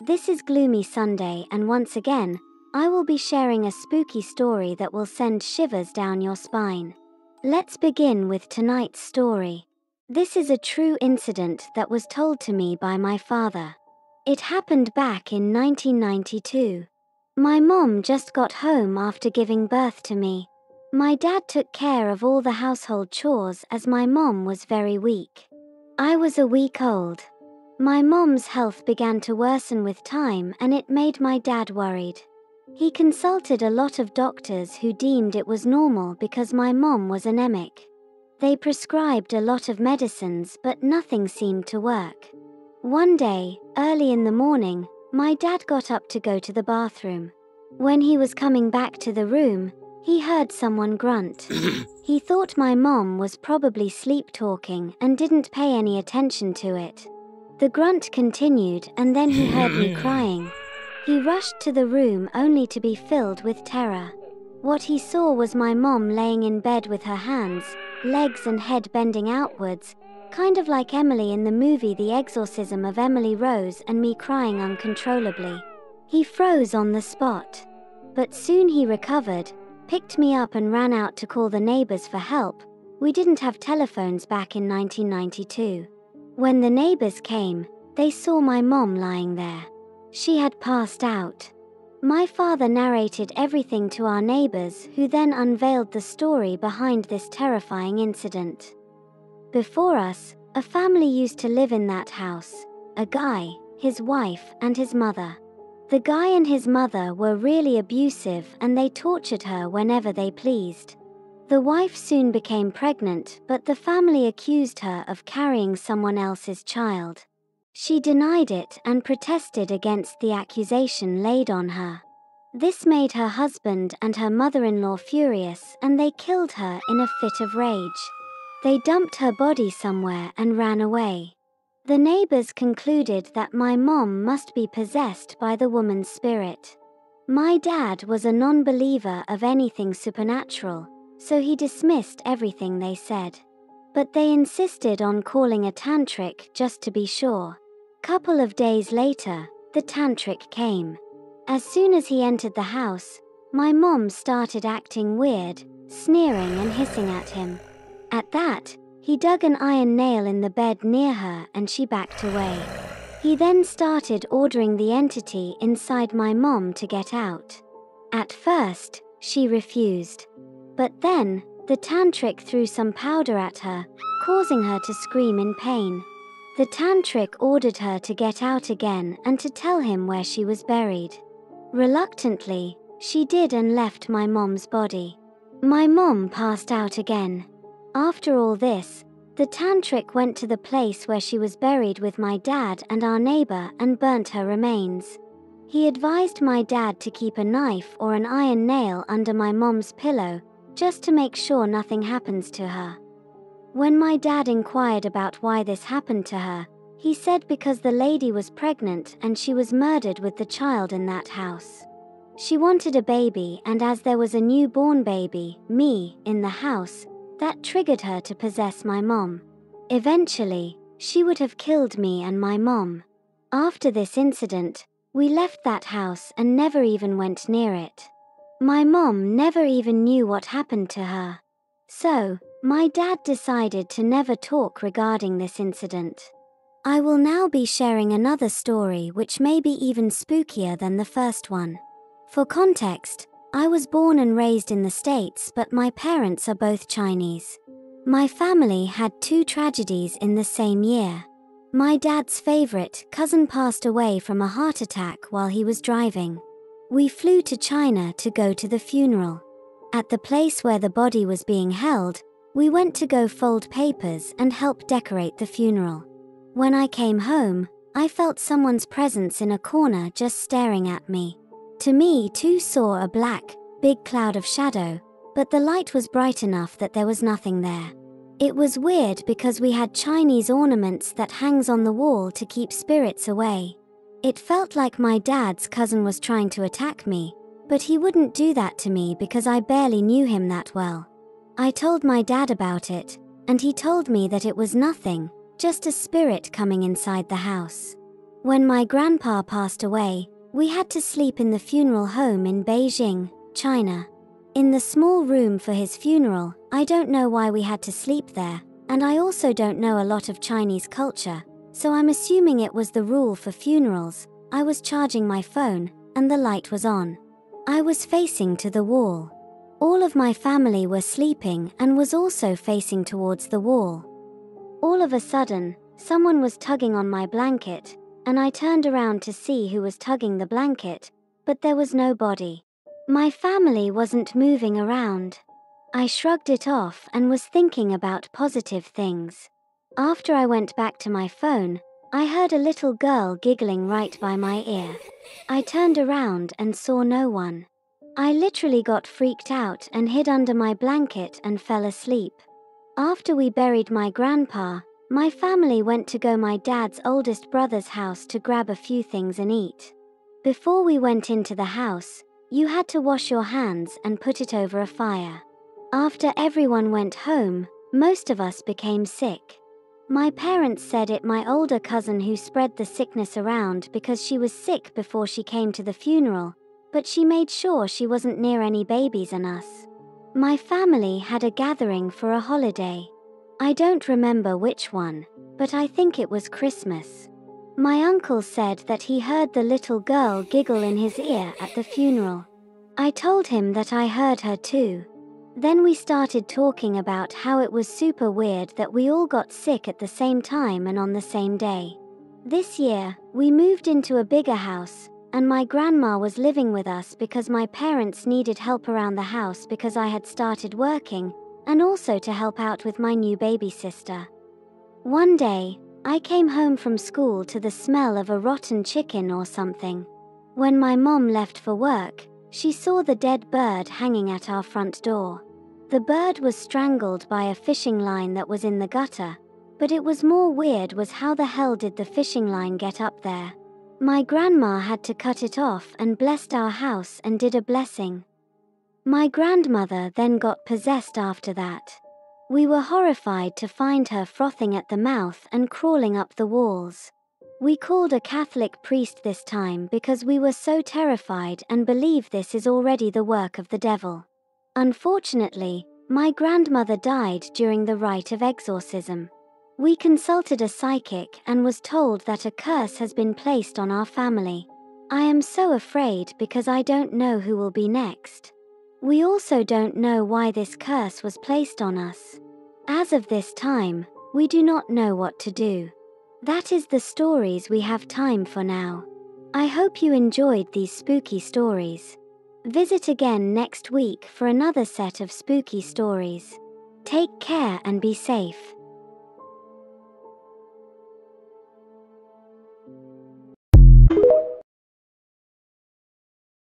This is Gloomy Sunday, and once again, I will be sharing a spooky story that will send shivers down your spine. Let's begin with tonight's story. This is a true incident that was told to me by my father. It happened back in 1992. My mom just got home after giving birth to me. My dad took care of all the household chores as my mom was very weak. I was a week old. My mom's health began to worsen with time, and it made my dad worried. He consulted a lot of doctors who deemed it was normal because my mom was anemic. They prescribed a lot of medicines, but nothing seemed to work. One day, early in the morning, my dad got up to go to the bathroom. When he was coming back to the room, he heard someone grunt. He thought my mom was probably sleep-talking and didn't pay any attention to it. The grunt continued, and then he heard me crying. He rushed to the room only to be filled with terror. What he saw was my mom laying in bed with her hands, legs and head bending outwards, kind of like Emily in the movie The Exorcism of Emily Rose, and me crying uncontrollably. He froze on the spot. But soon he recovered, picked me up and ran out to call the neighbors for help. We didn't have telephones back in 1992. When the neighbors came, they saw my mom lying there. She had passed out. My father narrated everything to our neighbors, who then unveiled the story behind this terrifying incident. Before us, a family used to live in that house, a guy, his wife, and his mother. The guy and his mother were really abusive, and they tortured her whenever they pleased. The wife soon became pregnant, but the family accused her of carrying someone else's child. She denied it and protested against the accusation laid on her. This made her husband and her mother-in-law furious, and they killed her in a fit of rage. They dumped her body somewhere and ran away. The neighbors concluded that my mom must be possessed by the woman's spirit. My dad was a non-believer of anything supernatural, so he dismissed everything they said. But they insisted on calling a tantric just to be sure. Couple of days later, the tantric came. As soon as he entered the house, my mom started acting weird, sneering and hissing at him. At that, he dug an iron nail in the bed near her and she backed away. He then started ordering the entity inside my mom to get out. At first, she refused. But then, the tantric threw some powder at her, causing her to scream in pain. The tantric ordered her to get out again and to tell him where she was buried. Reluctantly, she did and left my mom's body. My mom passed out again. After all this, the tantric went to the place where she was buried with my dad and our neighbor and burnt her remains. He advised my dad to keep a knife or an iron nail under my mom's pillow, just to make sure nothing happens to her. When my dad inquired about why this happened to her, he said because the lady was pregnant and she was murdered with the child in that house. She wanted a baby, and as there was a newborn baby, me, in the house, that triggered her to possess my mom. Eventually, she would have killed me and my mom. After this incident, we left that house and never even went near it. My mom never even knew what happened to her. So, my dad decided to never talk regarding this incident. I will now be sharing another story which may be even spookier than the first one. For context, I was born and raised in the States, but my parents are both Chinese. My family had two tragedies in the same year. My dad's favorite cousin passed away from a heart attack while he was driving. We flew to China to go to the funeral. At the place where the body was being held, we went to go fold papers and help decorate the funeral. When I came home, I felt someone's presence in a corner just staring at me. To me, too saw a black, big cloud of shadow, but the light was bright enough that there was nothing there. It was weird because we had Chinese ornaments that hangs on the wall to keep spirits away. It felt like my dad's cousin was trying to attack me, but he wouldn't do that to me because I barely knew him that well. I told my dad about it, and he told me that it was nothing, just a spirit coming inside the house. When my grandpa passed away, we had to sleep in the funeral home in Beijing, China. In the small room for his funeral, I don't know why we had to sleep there, and I also don't know a lot of Chinese culture, so I'm assuming it was the rule for funerals. I was charging my phone, and the light was on. I was facing to the wall. All of my family were sleeping and was also facing towards the wall. All of a sudden, someone was tugging on my blanket, and I turned around to see who was tugging the blanket, but there was nobody. My family wasn't moving around. I shrugged it off and was thinking about positive things. After I went back to my phone, I heard a little girl giggling right by my ear. I turned around and saw no one. I literally got freaked out and hid under my blanket and fell asleep. After we buried my grandpa, my family went to go my dad's oldest brother's house to grab a few things and eat. Before we went into the house, you had to wash your hands and put it over a fire. After everyone went home, most of us became sick. My parents said it my older cousin who spread the sickness around because she was sick before she came to the funeral, but she made sure she wasn't near any babies and us. My family had a gathering for a holiday. I don't remember which one, but I think it was Christmas. My uncle said that he heard the little girl giggle in his ear at the funeral. I told him that I heard her too. Then we started talking about how it was super weird that we all got sick at the same time and on the same day. This year, we moved into a bigger house, and my grandma was living with us because my parents needed help around the house because I had started working, and also to help out with my new baby sister. One day, I came home from school to the smell of a rotten chicken or something. When my mom left for work, she saw the dead bird hanging at our front door. The bird was strangled by a fishing line that was in the gutter, but it was more weird was how the hell did the fishing line get up there? My grandma had to cut it off and blessed our house and did a blessing. My grandmother then got possessed after that. We were horrified to find her frothing at the mouth and crawling up the walls. We called a Catholic priest this time because we were so terrified and believe this is already the work of the devil. Unfortunately, my grandmother died during the rite of exorcism. We consulted a psychic and was told that a curse has been placed on our family. I am so afraid because I don't know who will be next. We also don't know why this curse was placed on us. As of this time, we do not know what to do. That is the stories we have time for now. I hope you enjoyed these spooky stories. Visit again next week for another set of spooky stories. Take care and be safe.